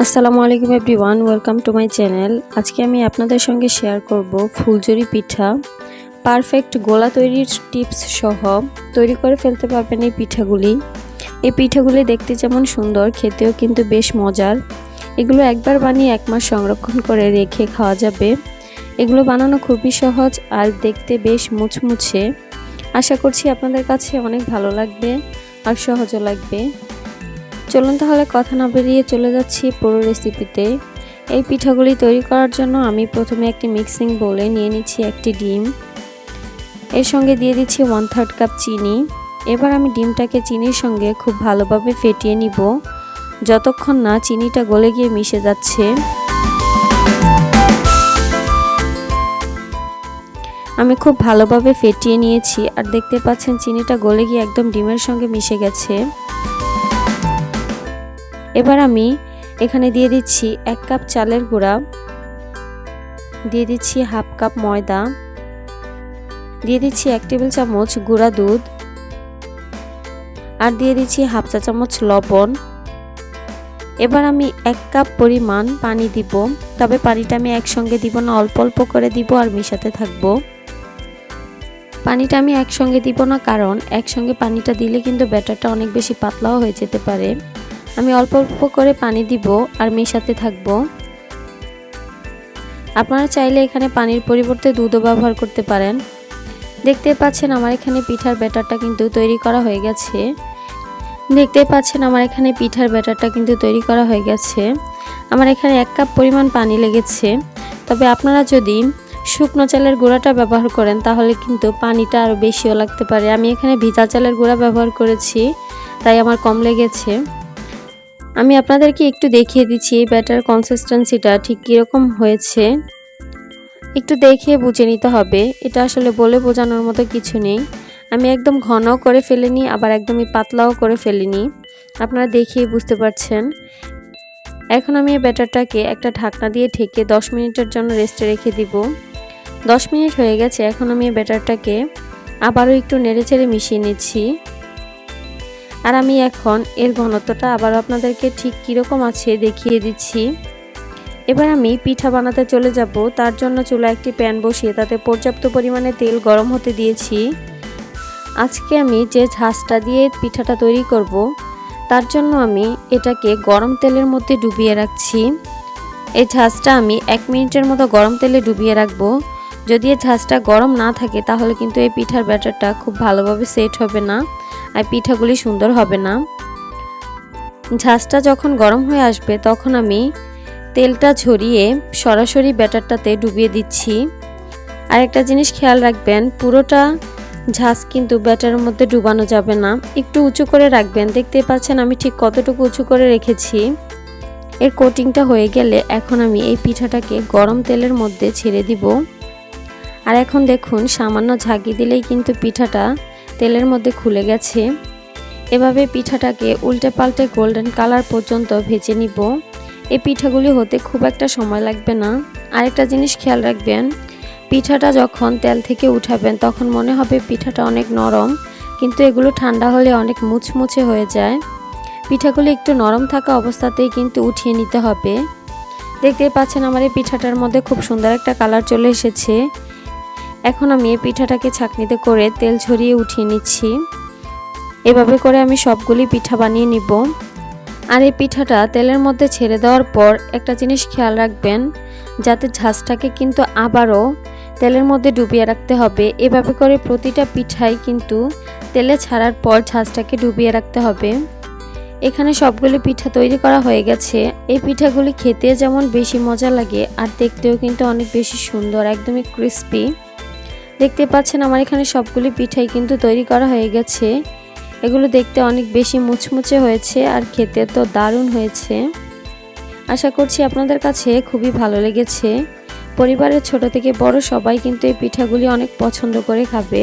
আসসালামু আলাইকুম everyone, welcome to my channel. আজকে আমি আপনাদের সঙ্গে শেয়ার করব ফুলঝুরি পিঠা। পারফেক্ট গোলা তৈরির টিপস সহ তৈরি করে ফেলতে পারবেন এই পিঠাগুলি। এই পিঠাগুলি দেখতে যেমন সুন্দর, খেতেও কিন্তু বেশ মজার। এগুলো একবার বানিয়ে 1 মাস সংরক্ষণ করে রেখে খাওয়া যাবে। এগুলো বানানো খুবই সহজ আর দেখতে বেশ মুচমুচে। আশা করছি আপনাদের কাছে অনেক ভালো লাগবে আর সহজও লাগবে। চলুন তাহলে কথা না বেরিয়ে চলে যাচ্ছি পুরো রেসিপিতে। এই পিঠাগুলি তৈরি করার জন্য আমি প্রথমে একটি মিক্সিং বোলে নিয়ে নিচ্ছি একটি ডিম। এর সঙ্গে দিয়ে দিচ্ছি 1/3 কাপ চিনি। এবার আমি ডিমটাকে চিনির সঙ্গে খুব ভালোভাবে ফেটিয়ে নিব, যতক্ষণ না চিনিটা গলে গিয়ে মিশে যাচ্ছে। আমি খুব ভালোভাবে ফেটিয়ে নিয়েছি আর দেখতে পাচ্ছেন চিনিটা গলে গিয়ে একদম ডিমের সঙ্গে মিশে গেছে। এবার আমি এখানে দিয়ে দিচ্ছি 1 কাপ চালের গুঁড়া, দিয়ে দিচ্ছি 1/2 কাপ ময়দা, দিয়ে দিচ্ছি 1 টেবিল চামচ গুঁড়া দুধ, আর দিয়ে দিচ্ছি 1/2 চা চামচ লবণ। এবার আমি 1 কাপ পরিমাণ পানি দিব, তবে পানিটা আমি একসঙ্গে দিব না, অল্প অল্প করে দিব আর মিশাতে থাকবো। পানিটা আমি একসঙ্গে দিব না, কারণ একসঙ্গে পানিটা দিলে কিন্তু ব্যাটারটা অনেক বেশি পাতলাও হয়ে যেতে পারে। আমি অল্প অল্প করে পানি দিব আর মেশাতে থাকব। আপনারা চাইলে এখানে পানির পরিবর্তে দুধও ব্যবহার করতে পারেন। দেখতে পাচ্ছেন আমার এখানে পিঠার ব্যাটারটা কিন্তু তৈরি করা হয়ে গেছে। আমার এখানে 1 কাপ পরিমাণ পানি লেগেছে। তবে আপনারা যদি শুকনো চালের গুঁড়াটা ব্যবহার করেন তাহলে কিন্তু পানিটা আরও বেশিও লাগতে পারে। আমি এখানে ভিজা চালের গুঁড়া ব্যবহার করেছি, তাই আমার কম লেগেছে। আমি আপনাদেরকে একটু দেখিয়ে দিচ্ছি এই ব্যাটার কনসিস্টেন্সিটা ঠিক কীরকম হয়েছে। একটু দেখে বুঝে নিতে হবে, এটা আসলে বলে বোঝানোর মতো কিছু নেই। আমি একদম ঘনও করে ফেলিনি, আবার একদমই পাতলাও করে ফেলিনি, আপনারা দেখিয়ে বুঝতে পারছেন। এখন আমি এই ব্যাটারটাকে একটা ঢাকনা দিয়ে ঢেকে 10 মিনিটের জন্য রেস্টে রেখে দিব। 10 মিনিট হয়ে গেছে। এখন আমি এই ব্যাটারটাকে আবারও একটু নেড়েচেড়ে মিশিয়ে নিচ্ছি। আর আমি এখন এর ঘনত্বটা আবার আপনাদেরকে ঠিক কীরকম আছে দেখিয়ে দিচ্ছি। এবার আমি পিঠা বানাতে চলে যাব। তার জন্য চুলায় একটি প্যান বসিয়ে তাতে পর্যাপ্ত পরিমাণে তেল গরম হতে দিয়েছি। আজকে আমি যে ঝাঁজটা দিয়ে পিঠাটা তৈরি করব, তার জন্য আমি এটাকে গরম তেলের মধ্যে ডুবিয়ে রাখছি। এই ঝাঁজটা আমি 1 মিনিটের মতো গরম তেলে ডুবিয়ে রাখবো। যদি এই ঝাঁজটা গরম না থাকে তাহলে কিন্তু এই পিঠার ব্যাটারটা খুব ভালোভাবে সেট হবে না আর পিঠাগুলি সুন্দর হবে না। ঝাঁজটা যখন গরম হয়ে আসবে তখন আমি তেলটা ঝরিয়ে সরাসরি ব্যাটারটাতে ডুবিয়ে দিচ্ছি। আর একটা জিনিস খেয়াল রাখবেন, পুরোটা ঝাঁজ কিন্তু ব্যাটারের মধ্যে ডুবানো যাবে না, একটু উঁচু করে রাখবেন। দেখতে পাচ্ছেন আমি ঠিক কতটুকু উঁচু করে রেখেছি। এর কোটিংটা হয়ে গেলে এখন আমি এই পিঠাটাকে গরম তেলের মধ্যে ছেড়ে দিব। আর এখন দেখুন সামান্য ঝাঁকি দিলেই কিন্তু পিঠাটা তেলের মধ্যে খুলে গেছে। এভাবে পিঠাটাকে উল্টে পাল্টে গোল্ডেন কালার পর্যন্ত ভেজে নিব। এই পিঠাগুলি হতে খুব একটা সময় লাগবে না। আরেকটা জিনিস খেয়াল রাখবেন, পিঠাটা যখন তেল থেকে উঠাবেন তখন মনে হবে পিঠাটা অনেক নরম, কিন্তু এগুলো ঠান্ডা হলে অনেক মুচমুচে হয়ে যায়। পিঠাগুলি একটু নরম থাকা অবস্থাতেই কিন্তু উঠিয়ে নিতে হবে। দেখতেই পাচ্ছেন আমার এই পিঠাটার মধ্যে খুব সুন্দর একটা কালার চলে এসেছে। এখন আমি এই পিঠাটাকে ছাঁকনিতে করে তেল ঝরিয়ে উঠিয়ে নিচ্ছি। এভাবে করে আমি সবগুলি পিঠা বানিয়ে নিব। আর এই পিঠাটা তেলের মধ্যে ছেড়ে দেওয়ার পর একটা জিনিস খেয়াল রাখবেন, যাতে ঝাঁজটাকে কিন্তু আবারও তেলের মধ্যে ডুবিয়ে রাখতে হবে। এভাবে করে প্রতিটা পিঠাই কিন্তু তেলে ছাড়ার পর ঝাঁজটাকে ডুবিয়ে রাখতে হবে। এখানে সবগুলি পিঠা তৈরি করা হয়ে গেছে। এই পিঠাগুলি খেতে যেমন বেশি মজা লাগে আর দেখতেও কিন্তু অনেক বেশি সুন্দর, একদমই ক্রিস্পি। দেখতে পাচ্ছেন আমার এখানে সবগুলি পিঠাই কিন্তু তৈরি করা হয়ে গেছে। এগুলো দেখতে অনেক বেশি মুচমুচে হয়েছে আর খেতে তো দারুণ হয়েছে। আশা করছি আপনাদের কাছে খুবই ভালো লেগেছে। পরিবারের ছোট থেকে বড় সবাই কিন্তু এই পিঠাগুলি অনেক পছন্দ করে খাবে।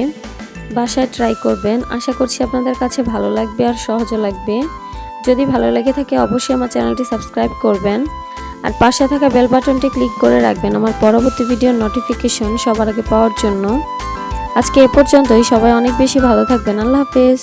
বাসায় ট্রাই করবেন, আশা করছি আপনাদের কাছে ভালো লাগবে আর সহজও লাগবে। যদি ভালো লেগে থাকে অবশ্যই আমার চ্যানেলটি সাবস্ক্রাইব করবেন আর পাশে থাকা বেল বাটনটি ক্লিক করে রাখবেন আমার পরবর্তী ভিডিওর নোটিফিকেশন সবার আগে পাওয়ার জন্য। আজকে এ পর্যন্তই। সবাই অনেক বেশি ভালো থাকবেন। আল্লাহ হাফেজ।